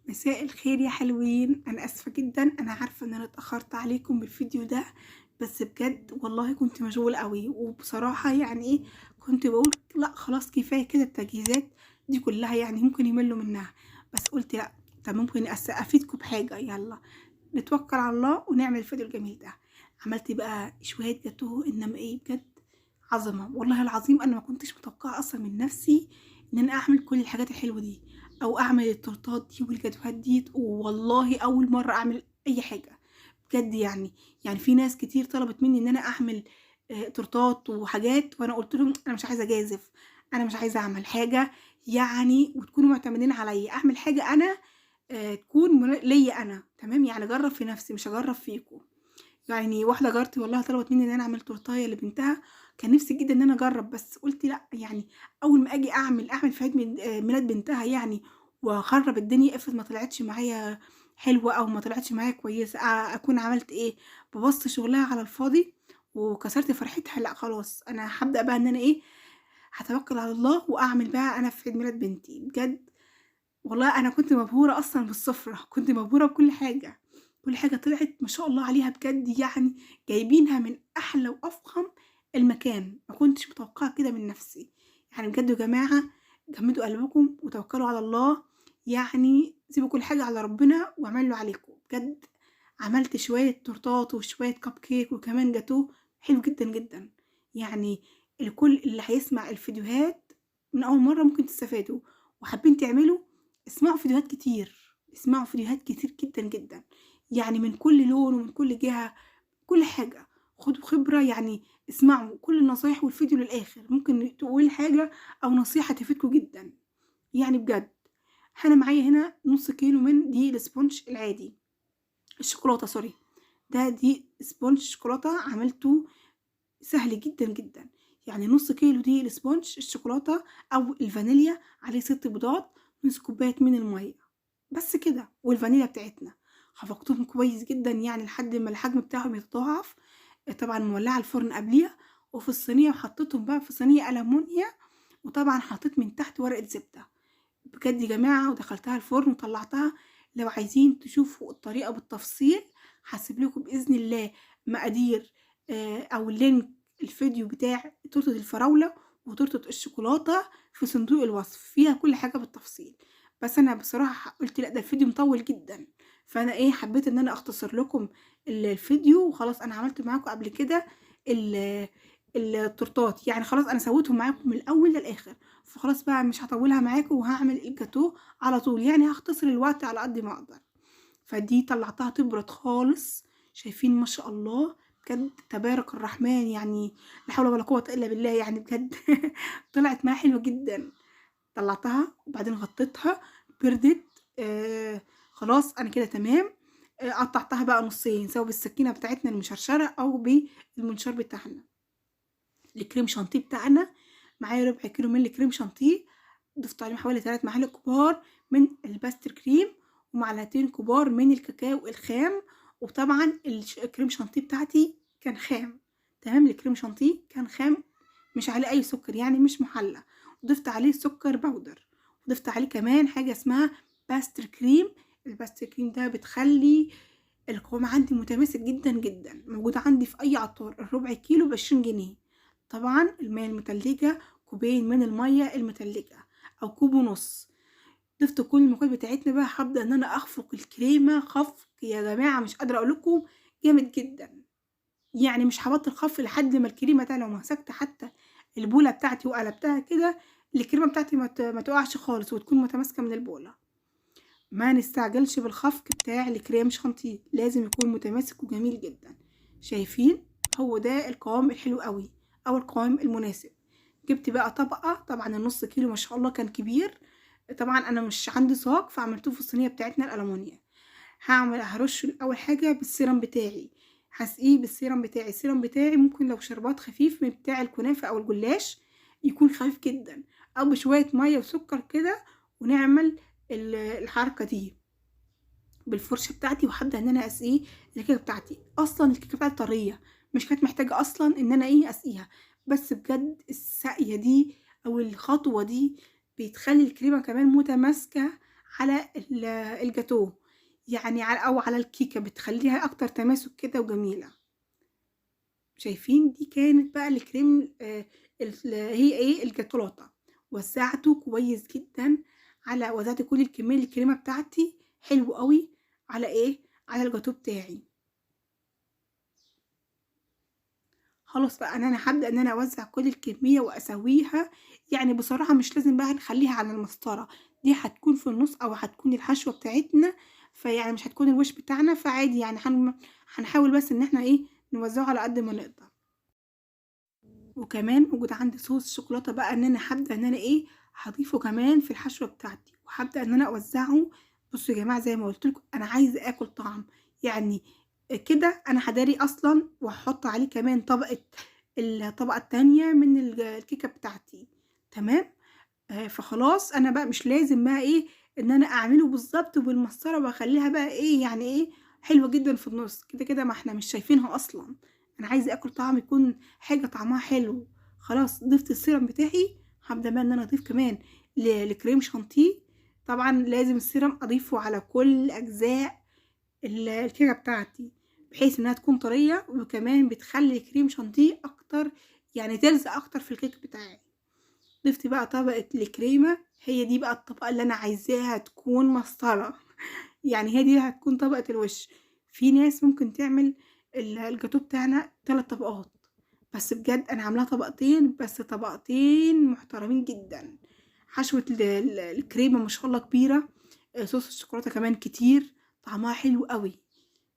مساء الخير يا حلوين، انا اسفه جدا. انا عارفه ان انا اتاخرت عليكم بالفيديو ده، بس بجد والله كنت مشغوله قوي. وبصراحه يعني ايه، كنت بقول لا خلاص كفايه كده التجهيزات دي كلها، يعني ممكن يملوا منها. بس قلت لا، طب ممكن افيدكم بحاجه. يلا نتوكل على الله ونعمل الفيديو الجميل ده. عملت بقى شويه جاتوه، انما ايه بجد عظمه والله العظيم. انا ما كنتش متوقعه اصلا من نفسي ان انا اعمل كل الحاجات الحلوه دي، او اعمل التورتات دي والجاتوهات دي. والله اول مره اعمل اي حاجه بجد. يعني في ناس كتير طلبت مني ان انا اعمل تورتات وحاجات، وانا قلت لهم انا مش عايزه اجازف، انا مش عايزه اعمل حاجه يعني وتكونوا معتمدين عليا. اعمل حاجه انا تكون ليا انا، تمام؟ يعني اجرب في نفسي مش اجرب فيكم. يعني واحده جارتي والله طلبت مني ان انا اعمل تورتايه لبنتها، كان نفسي جدا ان انا اجرب، بس قلت لا. يعني اول ما اجي اعمل في عيد ميلاد بنتها يعني، واخرب الدنيا، افرض ما طلعتش معايا حلوه او ما طلعتش معايا كويسه، اكون عملت ايه؟ ببص شغلها على الفاضي وكسرت فرحتها. لا خلاص، انا هبدا بقى ان انا ايه، هتوكل على الله واعمل بقى انا في عيد ميلاد بنتي. بجد والله أنا كنت مبهورة أصلًا بالسفرة، كنت مبهورة بكل حاجة، كل حاجة طلعت ما شاء الله عليها بجد. يعني جايبينها من أحلى وأفخم المكان، ما كنتش متوقعة كده من نفسي. يعني بجد يا جماعة جمدوا قلبكم وتوكلوا على الله، يعني سيبوا كل حاجة على ربنا واعملوا اللي عليكم. بجد عملت شوية تورتات وشوية كب كيك وكمان جاتوه حلو جدًا جدًا. يعني الكل اللي هيسمع الفيديوهات من أول مرة ممكن تستفادوا، وحابين تعملوا اسمعوا فيديوهات كتير، اسمعوا فيديوهات كتير جدًا جدًا، يعني من كل لون ومن كل جهة، كل حاجة، خدوا خبرة. يعني اسمعوا كل النصايح والفيديو للآخر، ممكن تقول حاجة أو نصيحة تفيدكم جدًا، يعني بجد. أنا معايا هنا نُص كيلو من دقيق الإسبونج العادي، الشوكولاتة سوري، ده دقيق إسبونج شوكولاتة عملته سهل جدًا جدًا. يعني نُص كيلو دقيق الإسبونج الشوكولاتة أو الفانيليا، عليه 6 بيضات، نص كوباية من المَيّة، بس كده. والفانيليا بتاعتنا خفقتهم كويس جدًا يعني لحد ما الحجم بتاعهم يتضاعف. طبعًا مولعة الفرن قبليها وفي الصينية، وحطيتهم بقى في صينية ألمونيا، وطبعًا حطيت من تحت ورقة زبدة. بجد يا جماعة ودخلتها الفرن وطلعتها. لو عايزين تشوفوا الطريقة بالتفصيل هاسيب لكم بإذن الله مقادير أو لينك الفيديو بتاع تورتة الفراولة وتورتة الشوكولاتة في صندوق الوصف، فيها كل حاجة بالتفصيل. بس أنا بصراحة قُلت لأ، ده الفيديو مطوِّل جدًا، فأنا إيه، حبيت إن أنا أختصر لكم الفيديو وخلاص. أنا عملت معاكم قبل كده ال التورتات، يعني خلاص أنا سويتهم معاكم من الأول للآخر، فخلاص بقى مش هاطوّلها معاكم وهاعمل الجاتوه على طول، يعني هاختصر الوقت على قد ما أقدر. فدي طلّعتها تبرد خالص، شايفين ما شاء الله بجد تبارك الرحمن، يعني لا حول ولا قوة إلا بالله، يعني بجد طلعت معايا حلوة جدًا. طلّعتها وبعدين غطيتها، بردت. خلاص أنا كده تمام. قطّعتها بقى نُصّين، سواء بالسكينة بتاعتنا المشرشرة أو بالمنشار بتاعنا. الكريم شانتيه بتاعنا معايا ربع كيلو من الكريم شانتيه، ضفت عليهم حوالي 3 معالق كبار من الباستر كريم، ومعلقتين كبار من الكاكاو الخام. وطبعًا الكريم شانتيه بتاعتي كان خام، تمام؟ الكريم شانتيه كان خام مش عليه أي سكر، يعني مش مُحلّى. وضفت عليه سكر باودر، وضفت عليه كمان حاجة اسمها باستر كريم. الباستر كريم ده بتخلّي القوام عندي متماسك جدًا جدًا، موجود عندي في أي عطار. الربع كيلو ب20 جنيه. طبعًا المَيّة المتلجة، كوبين من المَيّة المتلجة أو كوب ونُص. ضفت كل المكونات بتاعتنا بقى، هابدأ إن أنا أخفق الكريمة خفق يا جماعة مش قادرة أقول لكم جامد جدًا. يعني مش هابطّل خَف لحد ما الكريمة لو مسكت حتى البولة بتاعتي وقلبتها كده، الكريمة بتاعتي ما تُقعش خالص وتكون متماسكة من البولة. ما نستعجلش بالخفق بتاع الكريم شانتيه، لازم يكون متماسك وجميل جدًا. شايفين؟ هو ده القوام الحلو أوي أو القوام المناسب. جبت بقى طبقة، طبعًا النُص كيلو ما شاء الله كان كبير، طبعًا أنا مش عندي صاج فعملته في الصينية بتاعتنا الألمونيا. هارُشّه أول حاجة بالسيرم بتاعي، هاسقيه بالسيرم بتاعي. السيرم بتاعي ممكن لو شربات خفيف من بتاع الكنافة أو الجلاش يكون خفيف جدًا، أو بشوية مَيّة وسكر كده، ونعمل الحركة دي بالفرشة بتاعتي، وهابدأ إن أنا أسقيه الكيكة بتاعتي. أصلًا الكيكة بتاعتي طرية، مش كانت محتاجة أصلًا إن أنا إيه، أسقيها. بس بجد السقية دي أو الخطوة دي بتخلّي الكريمة كمان متماسكة على الجاتوه يعني او على الكيكة، بتخليها اكتر تماسك كده وجميلة. شايفين؟ دي كانت بقى الكريم هي ايه الجاتولاتة. وزعته كويس جدا وزعت كل الكمية الكريمة بتاعتي حلو قوي على ايه، على الجاتو بتاعي. خلاص بقى انا هبدأ ان انا اوزع كل الكمية واسويها. يعني بصراحة مش لازم بقى نخليها على المسطرة، دي هتكون في النص او هتكون الحشوة بتاعتنا، فيعني مش هتكون الوش بتاعنا، فعادي يعني هنحاول بس ان احنا ايه نوزعه على قد ما نقدر. وكمان موجود عندي صوص شوكولاتة بقى، ان انا هبدأ ان انا ايه هضيفه كمان في الحشوة بتاعتي، وهبدأ ان انا اوزعه. بصوا يا جماعة، زي ما قلت لكم انا عايزة اكل طعم يعني كده. انا هداري اصلا وهحط عليه كمان الطبقة التانية من الكيكة بتاعتي. تمام. فخلاص انا بقى مش لازم بقى ايه ان انا اعمله بالظبط بالمسطرة واخليها بقى ايه يعني ايه حلوة جدا في النص كده كده، ما احنا مش شايفينها اصلا. انا عايزة اكل طعم، يكون حاجة طعمها حلو. خلاص ضفت السيرم بتاعي، هبدأ بقى ان انا اضيف كمان لكريم شانتيه. طبعا لازم السيرم اضيفه على كل اجزاء الكيكة بتاعتي، بحيث انها تكون طرية، وكمان بتخلي الكريم شانتيه اكتر يعني تلزق اكتر في الكيك بتاعي. ضفت بقى طبقة الكريمة، هي دي بقى الطبقة اللي انا عايزاها تكون مسطرة. يعني هي دي هتكون طبقة الوش. في ناس ممكن تعمل الجاتو بتاعنا 3 طبقات، بس بجد انا عاملاها طبقتين بس، طبقتين محترمين جدا. حشوة الكريمة ما شاء الله كبيرة، صوص الشوكولاتة كمان كتير، طعمها حلو قوي.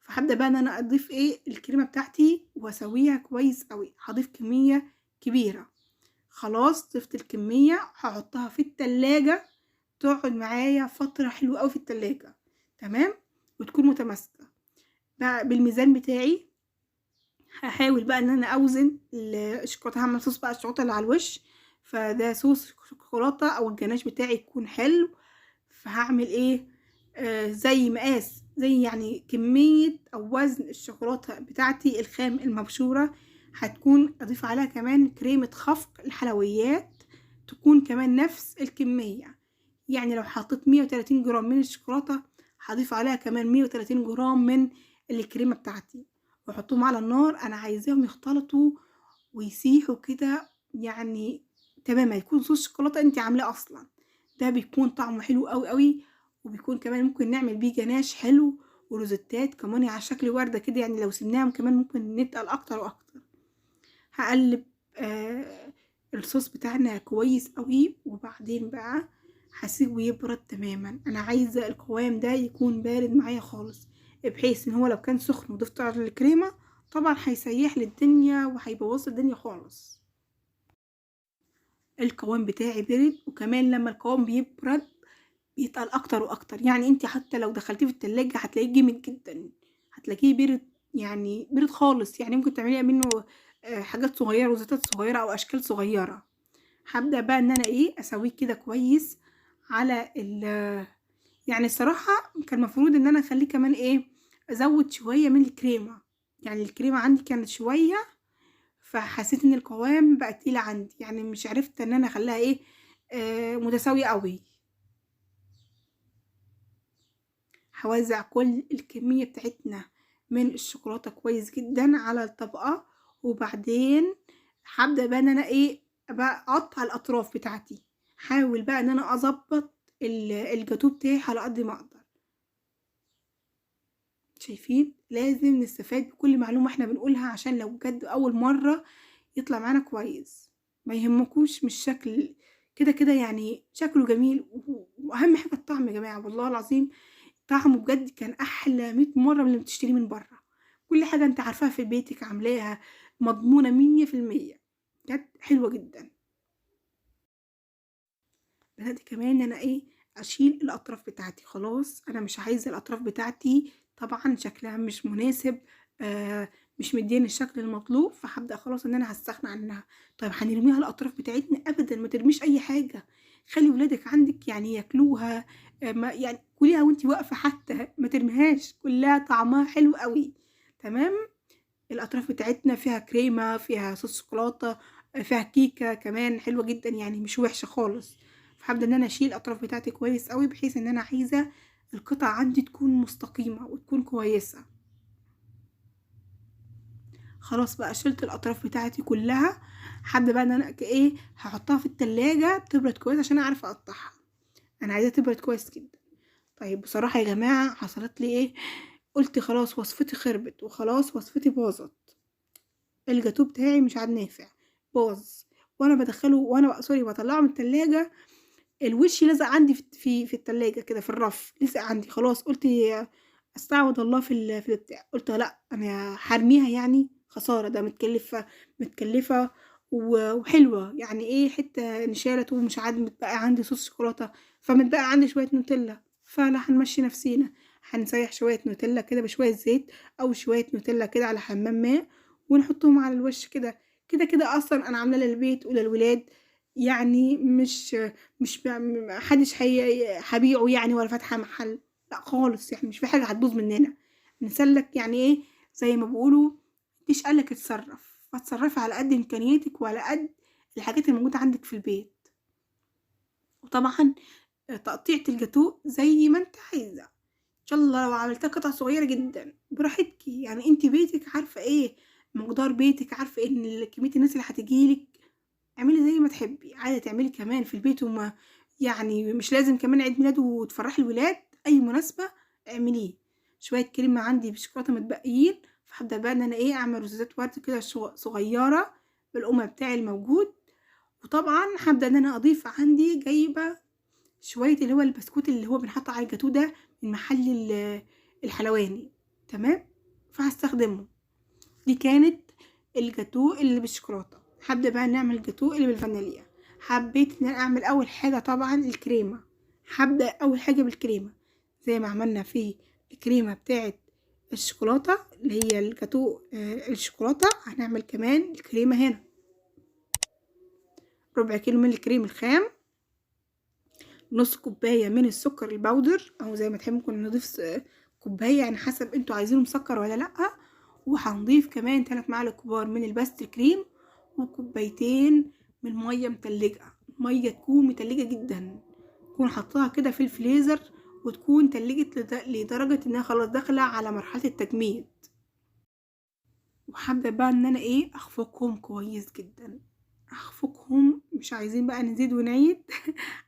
فهبدأ بقى ان انا اضيف ايه الكريمة بتاعتي واسويها كويس قوي. هضيف كمية كبيرة. خلاص ضفت الكمية، هحطها في التلاجة تقعد معايا فترة حلوة قوي في التلاجة. تمام. وتكون متماسكة بقى بالميزان بتاعي. هحاول بقى ان انا اوزن الشوكولاته، هعمل صوص بقى الشوكولاته اللي على الوش، فده صوص شوكولاته او الجناش بتاعي يكون حلو. فهعمل ايه زي مقاس، زي يعني كمية او وزن الشوكولاتة بتاعتي الخام المبشورة، هتكون اضيف عليها كمان كريمة خفق الحلويات تكون كمان نفس الكمية. يعني لو حطيت 130 جرام من الشوكولاتة، هضيف عليها كمان 130 جرام من الكريمة بتاعتي، واحطهم على النار. انا عايزاهم يختلطوا ويسيحوا كده يعني. تمام. هيكون صوص شوكولاتة انت عاملاه اصلا، ده بيكون طعمه حلو قوي قوي. وبيكون كمان ممكن نعمل بيه جناش حلو وروزيتات كمان على شكل وردة كده، يعني لو سيبناهم كمان ممكن نتقل اكتر واكتر. هقلب الصوص بتاعنا كويس قوي، وبعدين بقى هسيبه يبرد تماما. انا عايزة القوام ده يكون بارد معايا خالص، بحيث ان هو لو كان سخن وضفت على الكريمة طبعا هيسيح لي الدنيا وهيبوظ الدنيا خالص. القوام بتاعي برد، وكمان لما القوام بيبرد بيتقل اكتر واكتر. يعني انت حتى لو دخلتيه في التلاجة هتلاقيه جامد جدا، هتلاقيه برد يعني برد خالص. يعني ممكن تعملي منه حاجات صغيرة وزيتات صغيرة او اشكال صغيرة. هبدأ بقى ان انا ايه اسويه كده كويس على يعني الصراحة كان المفروض ان انا اخليه كمان ايه ازود شوية من الكريمة. يعني الكريمة عندي كانت شوية، فحسيت ان القوام بقى تقيل عندي، يعني مش عرفت ان انا اخليها ايه متساوية قوي. هوزع كل الكمية بتاعتنا من الشوكولاتة كويس جدا على الطبقة، وبعدين هبدأ بقى ان انا ايه بقى اقطع الاطراف بتاعتي. حاول بقى ان انا اظبط الجاتو بتاعي على قد ما اقدر. شايفين؟ لازم نستفاد بكل معلومة احنا بنقولها، عشان لو بجد اول مرة يطلع معانا كويس. ما يهمكوش مش شكل كده كده، يعني شكله جميل واهم حاجة الطعم يا جماعة. والله العظيم طعمه بجد كان احلى 100 مرة من اللي بتشتريه من بره. كل حاجة انت عارفاها في بيتك عاملاها مضمونة 100%. بجد حلوة جدا. بدأت كمان ان انا ايه اشيل الاطراف بتاعتي. خلاص انا مش عايزة الاطراف بتاعتي طبعا شكلها مش مناسب، مش مديني الشكل المطلوب، فهبدأ خلاص ان انا هستغنى عنها. طيب هنرميها الاطراف بتاعتنا؟ ابدا، ما ترميش اي حاجة، خلي ولادك عندك يعني ياكلوها. ما يعني كليها وانتي واقفة، حتى ما ترميهاش، كلها طعمها حلو قوي. تمام. الاطراف بتاعتنا فيها كريمة، فيها صوص شوكولاتة، فيها كيكة كمان حلوة جدا، يعني مش وحشة خالص. فهبدأ ان انا اشيل الاطراف بتاعتي كويس قوي، بحيث ان انا عايزة القطع عندي تكون مستقيمة وتكون كويسة. خلاص بقى شلت الاطراف بتاعتي كلها. هبدا بقى ان انا ايه هحطها في التلاجة تبرد كويس عشان اعرف اقطعها. انا عايزاها تبرد كويس جدا. طيب بصراحة يا جماعة حصلت لي ايه، قلت خلاص وصفتي خربت وخلاص وصفتي باظت، الجاتوه بتاعي مش عاد نافع، باظ. وانا بدخله وانا بقى سوري بطلعه من التلاجة، الوش لزق عندي في التلاجة كده في الرف، لزق عندي خلاص. قلت استعوض الله في البتاع، قلت لا انا هرميها يعني خسارة، ده متكلفة وحلوة يعني ايه، حتة نشالت ومش عاد متبقى عندي صوص شوكولاتة، فمتبقى عندي شوية نوتيلا، فلا هنمشي نفسينا، هنسيح شوية نوتيلا كده بشوية زيت او شوية نوتيلا كده على حمام ماء ونحطهم على الوش كده. كده كده اصلا انا عاملة للبيت وللولاد، يعني مش محدش هبيعه يعني ولا فاتحة محل، لا خالص، يعني مش في حاجة هتبوظ مننا، نسلك يعني ايه زي ما بيقولوا، مفيش قالك اتصرف، فاتصرفي على قد امكانياتك وعلى قد الحاجات الموجودة عندك في البيت. وطبعا تقطيعة الجاتوه زي ما انت عايزة، ان شاء الله لو عملتها قطع صغيرة جدا براحتك، يعني انت بيتك عارفة ايه مقدار بيتك، عارفة ان كمية الناس اللي هتجيلك، اعملي زي ما تحبي، عايزة تعملي كمان في البيت وما يعني مش لازم كمان عيد ميلاد وتفرحي الولاد، اي مناسبة اعمليه. شوية كريمة عندي بشوكولاتة متبقيين، فهبدأ بقى ان انا ايه اعمل رزازات ورد كده صغيرة بالقمع بتاعي الموجود. وطبعا هبدأ ان انا اضيف عندي جايبة شوية اللي هو البسكوت اللي هو بنحط على الجاتوه ده من محل الحلواني، تمام، فهستخدمه. دي كانت الجاتوه اللي بالشوكولاته. هبدأ بقى نعمل الجاتوه اللي بالفانيليا. حبيت ان انا اعمل اول حاجة طبعا الكريمة، هبدأ اول حاجة بالكريمة زي ما عملنا في الكريمة بتاعت الشوكولاتة اللي هي الجاتوه الشوكولاتة، هنعمل كمان الكريمة هنا. ربع كيلو من الكريم الخام، نص كوباية من السكر البودر او زي ما تحبوا ممكن نضيف كوباية يعني حسب انتوا عايزينه مسكر ولا لأ. وهنضيف كمان 3 معالق كبار من الباستر كريم وكوبايتين من مية متلجة، مية تكون متلجة جدا، تكون حطاها كده في الفريزر وتكون تلجت لدرجة انها خلاص داخلة على مرحلة التجميد. وهبدأ بقى ان انا ايه اخفقهم كويس جدا، اخفقهم، مش عايزين بقى نزيد ونعيد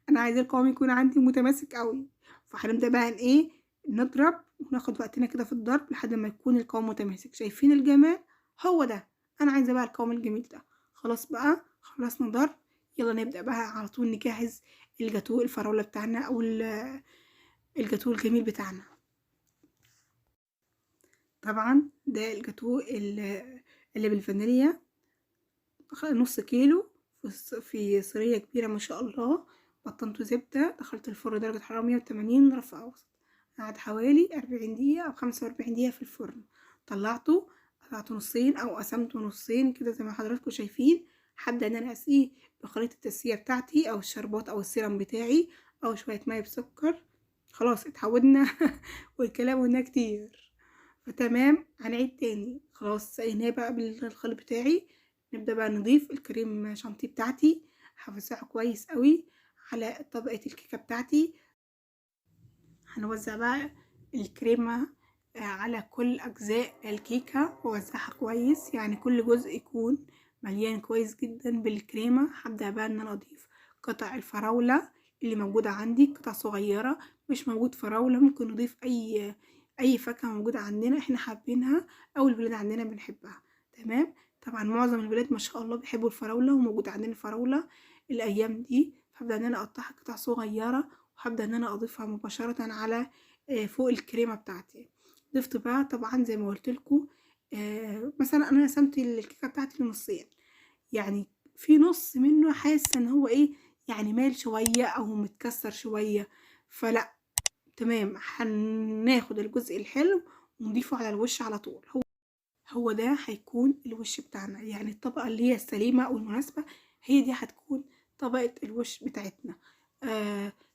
انا عايزة القوام يكون عندي متماسك قوي. فهنبدأ بقى ايه نضرب وناخد وقتنا كده في الضرب لحد ما يكون القوام متماسك. شايفين الجمال؟ هو ده انا عايزة بقى القوام الجميل ده. خلاص بقى خلصنا ضرب، يلا نبدأ بقى على طول نجهز الجاتوه الفراولة بتاعنا او الجاتوه الجميل بتاعنا. طبعا ده الجاتوه اللي بالفانيليا، نص كيلو في صينية كبيرة ما شاء الله، بطنته زبدة، دخلت الفرن درجة حرارة 180 رفع وسط، قعد حوالي 40 دقيقة أو 45 دقيقة في الفرن. طلعته قطعته نصين أو قسمته نصين كده زي ما حضراتكم شايفين. هبدأ إن أنا أسقيه بخليط التسقية بتاعتي أو الشربات أو السيرم بتاعي أو شوية مية بسكر. خلاص اتعودنا والكلام قلنا كتير، فتمام هنعيد تاني. خلاص سقيناه بقى بالخليط بتاعي، نبدأ بقى نضيف الكريم شانتيه بتاعتي، هوزعه كويس قوي على طبقة الكيكة بتاعتي. هنوزع بقى الكريمة على كل أجزاء الكيكة ووزعها كويس، يعني كل جزء يكون مليان كويس جدا بالكريمة. هبدأ بقى ان انا اضيف قطع الفراولة اللي موجودة عندي، قطع صغيرة، مش موجود فراولة ممكن نضيف اي فاكهة موجودة عندنا احنا حابينها او الولاد عندنا بنحبها، تمام. طبعا معظم الولاد ما شاء الله بيحبوا الفراولة وموجود عندنا الفراولة الايام دي، فابدأ ان انا اقطعها قطع صغيرة وهبدأ ان انا اضيفها مباشرة على فوق الكريمة بتاعتي. ضفت بقى طبعا زي ما قلت لكم مثلا انا قسمت الكيكة بتاعتي لنصين، يعني في نص منه حاسة ان هو ايه يعني مايل شوية او متكسر شوية، فلا تمام هناخد الجزء الحلو ونضيفه على الوش على طول. هو ده هيكون الوش بتاعنا، يعني الطبقة اللي هي السليمة او المناسبة هي دي هتكون طبقة الوش بتاعتنا.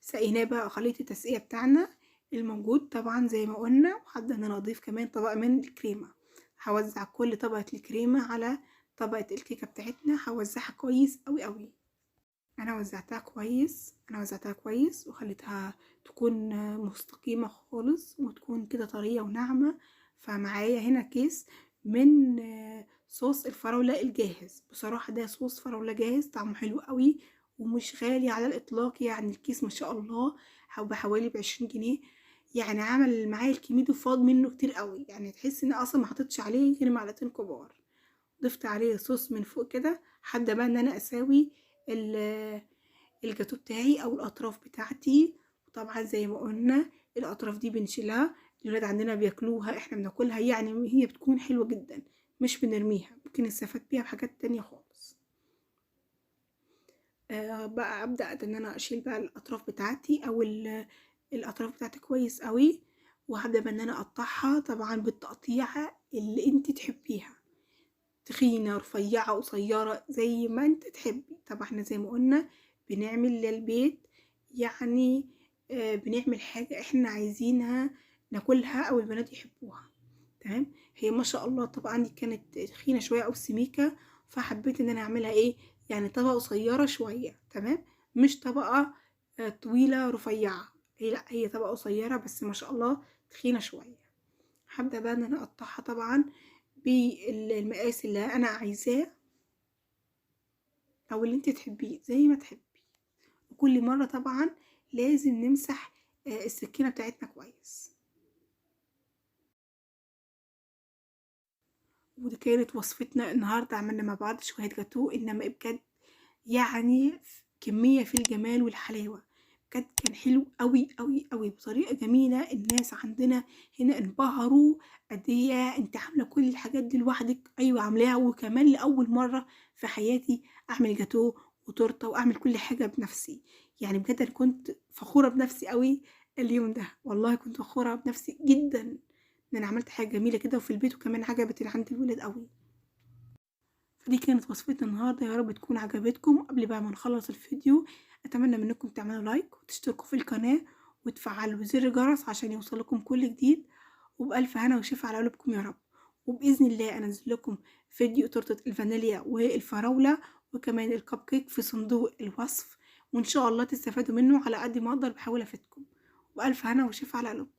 سقيناه بقى خليط التسقية بتاعنا الموجود طبعا زي ما قلنا، وهبدأ ان انا اضيف كمان طبقة من الكريمة. هوزع كل طبقة الكريمة على طبقة الكيكة بتاعتنا، هوزعها كويس قوي قوي. انا وزعتها كويس وخليتها تكون مستقيمة خالص وتكون كده طرية وناعمة. فمعايا هنا كيس من صوص الفراولة الجاهز. بصراحة ده صوص فراولة جاهز طعمه حلو قوي ومش غالي على الاطلاق، يعني الكيس ما شاء الله بحوالي ب20 جنيه. يعني عمل معايا الكمية وفاض منه كتير قوي، يعني تحس ان اصلا ما حطيتش عليه غير معلقتين كبار. ضفت عليه صوص من فوق كده حابة بقى ان انا اساوي الجاتو بتاعي او الاطراف بتاعتي. وطبعا زي ما قلنا الاطراف دي بنشيلها، الولاد عندنا بياكلوها، احنا بناكلها، يعني هي بتكون حلوة جدا مش بنرميها، ممكن نستفاد بيها بحاجات تانية خالص. بقى ابدا ان انا اشيل بقى الاطراف بتاعتي او الاطراف بتاعتي كويس قوي، وهبدا بان انا اقطعها طبعا بالتقطيعه اللي انت تحبيها، تخينة رفيعة قصيرة زي ما انت تحبي. طبعا احنا زي ما قلنا بنعمل للبيت، يعني بنعمل حاجة احنا عايزينها ناكلها او البنات يحبوها. تمام. هي ما شاء الله طبعا دي كانت تخينة شوية او سميكة، فحبيت ان انا اعملها ايه، يعني طبقة قصيرة شوية. تمام. مش طبقة طويلة رفيعة، هي لا، هي طبقة قصيرة بس ما شاء الله تخينة شوية. هبدأ بقى ان انا اقطعها طبعا بالمقاس اللي انا عايزاه او اللي انت تحبيه زي ما تحبي. وكل مرة طبعا لازم نمسح السكينة بتاعتنا كويس. ودي كانت وصفتنا النهاردة، عملنا مع بعض شوية جاتوه، انما بجد يعني كمية في الجمال والحلاوة. بجد كان حلو قوي قوي قوي بطريقة جميلة. الناس عندنا هنا انبهروا قد ايه انت عاملة كل الحاجات دي لوحدك. ايوه عاملاها، وكمان لأول مرة في حياتي اعمل جاتوه وتورته واعمل كل حاجة بنفسي. يعني بجد انا كنت فخورة بنفسي قوي اليوم ده، والله كنت فخورة بنفسي جدا ان انا عملت حاجة جميلة كده وفي البيت، وكمان عجبت اللي عند الولاد قوي. فدي كانت وصفتنا النهاردة، يا رب تكون عجبتكم. قبل بقى ما نخلص الفيديو أتمنى منكم تعملوا لايك وتشتركوا في القناة وتفعلوا زر الجرس عشان يوصلكم كل جديد. وبألف هنا وشفا على قلوبكم يا رب. وبإذن الله أنزل لكم فيديو تورتة الفانيليا والفراولة وكمان الكب كيك في صندوق الوصف، وإن شاء الله تستفادوا منه على قد ما أقدر، بحاول أفيدكم. وبألف هنا وشفا على قلوبكم.